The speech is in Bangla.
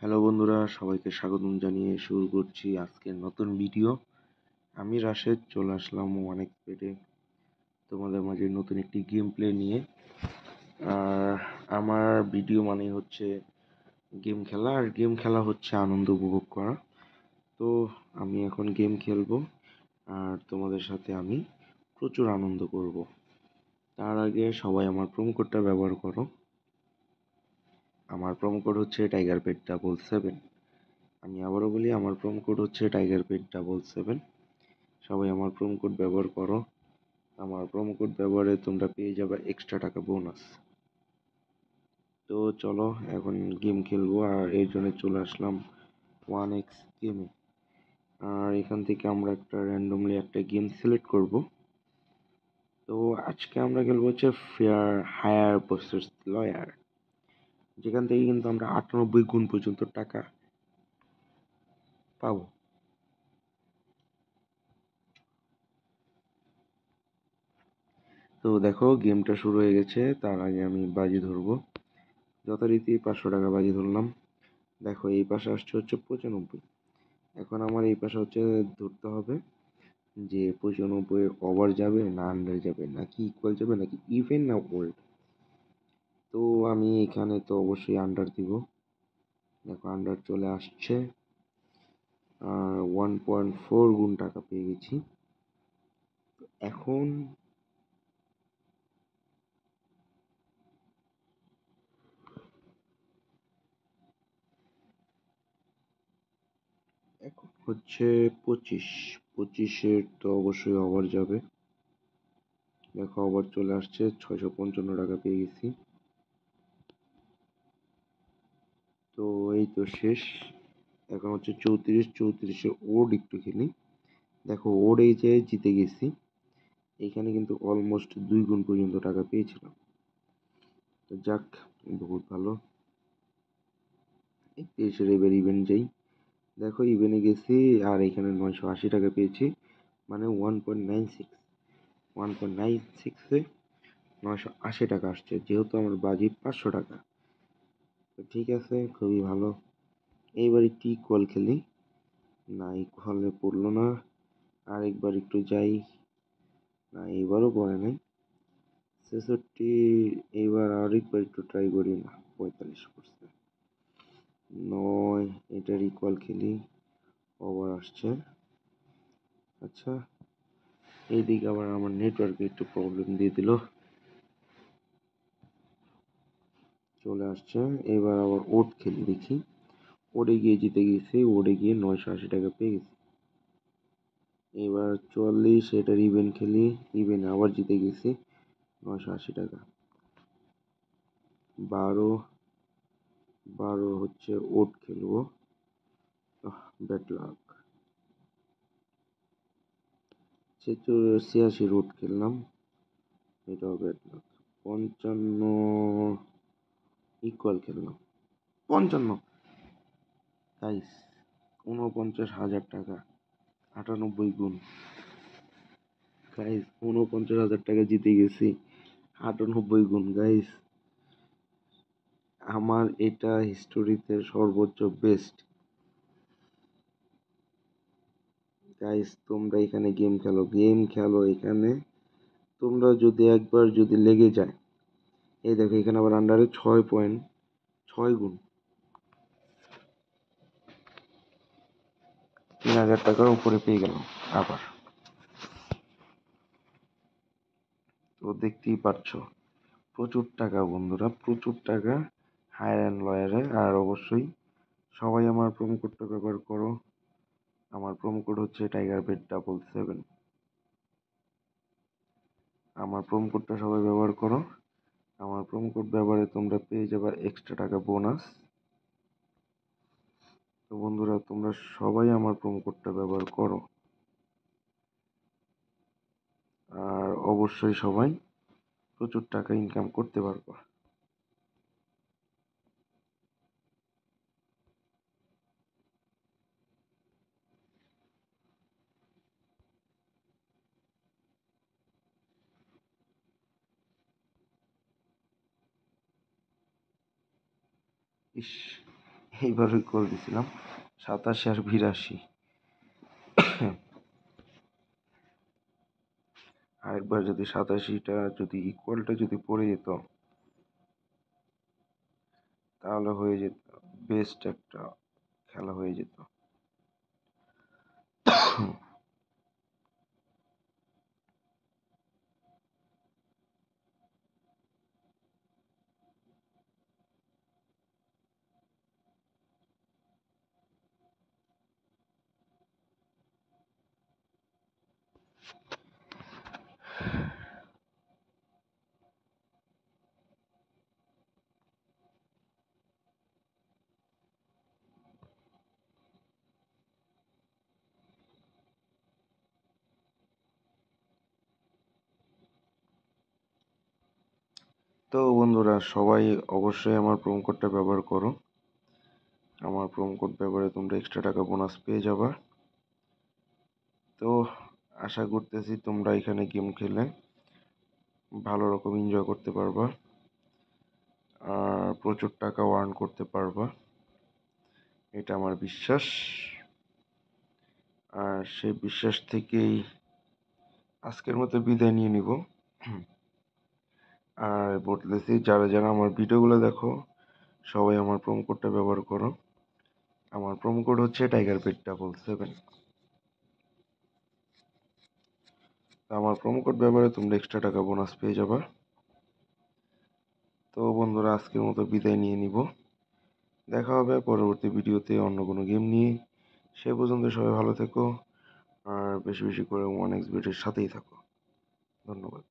হ্যালো বন্ধুরা, সবাইকে স্বাগতম জানিয়ে শুরু করছি আজকের নতুন ভিডিও। আমি রাশেদ চলে আসলাম অনেক পেটে তোমাদের মাঝে নতুন একটি গেম প্লে নিয়ে। আর আমার ভিডিও মানে হচ্ছে গেম খেলা, আর গেম খেলা হচ্ছে আনন্দ উপভোগ করা। তো আমি এখন গেম খেলবো আর তোমাদের সাথে আমি প্রচুর আনন্দ করব। তার আগে সবাই আমার প্রোমো কোডটা ব্যবহার করো। আমার প্রোমো কোড হচ্ছে TigerPet7। আমি আবারও বলি, আমার প্রোমো কোড হচ্ছে TigerPet7। সবাই আমার প্রোমো কোড ব্যবহার করো। আমার প্রোমো কোড ব্যবহারে তোমরা পেয়ে যাবে এক্সট্রা টাকা বোনাস। তো চলো এখন গেম খেলবো, আর এর জন্য চলে আসলাম 1x গেমে। আর এখান থেকে আমরা একটা র্যান্ডমলি একটা গেম সিলেক্ট করব। তো আজকে আমরা খেলবো হচ্ছে ফেয়ার হায়ার ভার্সেস লয়ার, যেখান থেকে কিন্তু আমরা 98 গুণ পর্যন্ত টাকা পাবো। তো দেখো, গেমটা শুরু হয়ে গেছে। তার আগে আমি বাজি ধরবো। যথারীতি 500 টাকা বাজি ধরলাম। দেখো, এই পাশে আসছে হচ্ছে 95। এখন আমার এই পাশে হচ্ছে ধরতে হবে যে 95 ওভার যাবে না আন্ডার যাবে নাকি ইকুয়াল যাবে নাকি ইভেন না ওল্ড। তো আমি এখানে তো অবশ্যই আন্ডার দিব। দেখো, আন্ডার চলে আসছে। আর 1.4 গুণ টাকা পেয়ে গেছি। এখন এখন হচ্ছে 25 তো অবশ্যই ওভার যাবে। দেখো, ওভার চলে আসছে, 655 টাকা পেয়ে গেছি। তো এই তো শেষ। এখন হচ্ছে 34 ওড একটু খেলি। দেখো, ওড এই যে জিতে গেছি। এখানে কিন্তু অলমোস্ট 2 গুণ পর্যন্ত টাকা পেয়েছিলাম। তো যাক, বহুত ভালো। 31 এবার ইভেন্ট যাই। দেখো, ইভেন্টে গেছি আর এখানে 980 টাকা পেয়েছি, মানে 1.96। 1.96-এ 980 টাকা আসছে, যেহেতু আমার বাজি 500 টাকা। তো ঠিক আছে, খুবই ভালো। এইবার একটু ইকুয়াল খেলি। না, ইকুয়ালে পড়লো না। আরেকবার একটু যাই। না, এবারও পড়ে নাই। 66। এইবার আরেকবার একটু ট্রাই করি। না, 45 পড়ছে। 9, এটার ইকুয়াল খেলি। ওভার আসছে। আচ্ছা, এইদিকে আবার আমার নেটওয়ার্কে একটু প্রবলেম দিয়ে দিল। চলে আসছে। এবার আবার ওড খেলি, দেখি। ওডে গিয়ে জিতে গেছি। ওডে গিয়ে 980 টাকা পেয়ে গেছি। এবার 44, এটার ইভেন্ট খেলি। ইভেন্ট আবার জিতে গেছি 980 টাকা। 12, 12 হচ্ছে ওড খেলবো। Bad luck. 86 ওড খেললাম, এটাও ব্যাড লাক। 55 ইকুয়াল খেললাম। 55 গাইস, 49,000 টাকা, 98 গুণ। গাইস, 49,000 টাকা জিতে গেছি, 98 গুণ। গাইস, আমার এটা হিস্টোরিতে সর্বোচ্চ বেস্ট। গাইস, তোমরা এখানে গেম খেলো, গেম খেলো এখানে। তোমরা যদি একবার যদি লেগে যায়, এই দেখো এখানে আবার আন্ডারে 6.6 গুণ, 3,000 টাকার উপরে পেয়ে গেলাম আবার। তো দেখতেই পাচ্ছ, প্রচুর টাকা বন্ধুরা, প্রচুর টাকা হায়ার অ্যান্ড লয়ারে। আর অবশ্যই সবাই আমার প্রোমো কোডটা ব্যবহার করো। আমার প্রোমো কোড হচ্ছে TigerPet7। আমার প্রোমো কোডটা সবাই ব্যবহার করো। আমার প্রোমো কোড ব্যবহারে তোমরা পেয়ে যাবে এক্সট্রা টাকা বোনাস। তো বন্ধুরা, তোমরা সবাই আমার প্রোমো কোডটা ব্যবহার করো। আর অবশ্যই সবাই প্রচুর টাকা ইনকাম করতে পারবো। ইস, এইভাবে কল দিছিলাম 87 আর 82। আরেকবার যদি 87টা যদি ইকুয়ালটা যদি পড়ে যেত তাহলে হয়ে যেত বেস্ট একটা খেলা হয়ে যেত। তো বন্ধুরা সবাই অবশ্যই আমার প্রোমো কোডটা ব্যবহার করো। আমার প্রোমো কোড ব্যবহারে তোমরা এক্সট্রা টাকা বোনাস পেয়ে যাবা। তো আশা করতেছি তোমরা এখানে গেম খেলে ভালো রকম এনজয় করতে পারবা আর প্রচুর টাকা আর্ন করতে পারবা, এটা আমার বিশ্বাস। আর সেই বিশ্বাস থেকেই আজকের মতো বিদায় নিয়ে নিব। আর বলতেছি যারা যারা আমার ভিডিওগুলো দেখো সবাই আমার প্রোমো কোডটা ব্যবহার করো। আমার প্রোমো কোড হচ্ছে TigerPet7। আমার প্রোমো কোড ব্যবহারে তোমরা এক্সট্রা টাকা বোনাস পেয়ে যাবা। তো বন্ধুরা আজকের মতো বিদায় নিয়ে নিব। দেখা হবে পরবর্তী ভিডিওতে অন্য কোনো গেম নিয়ে। সে পর্যন্ত সবাই ভালো থেকো আর বেশি বেশি করে 1xBet এর সাথেই থাকো। ধন্যবাদ।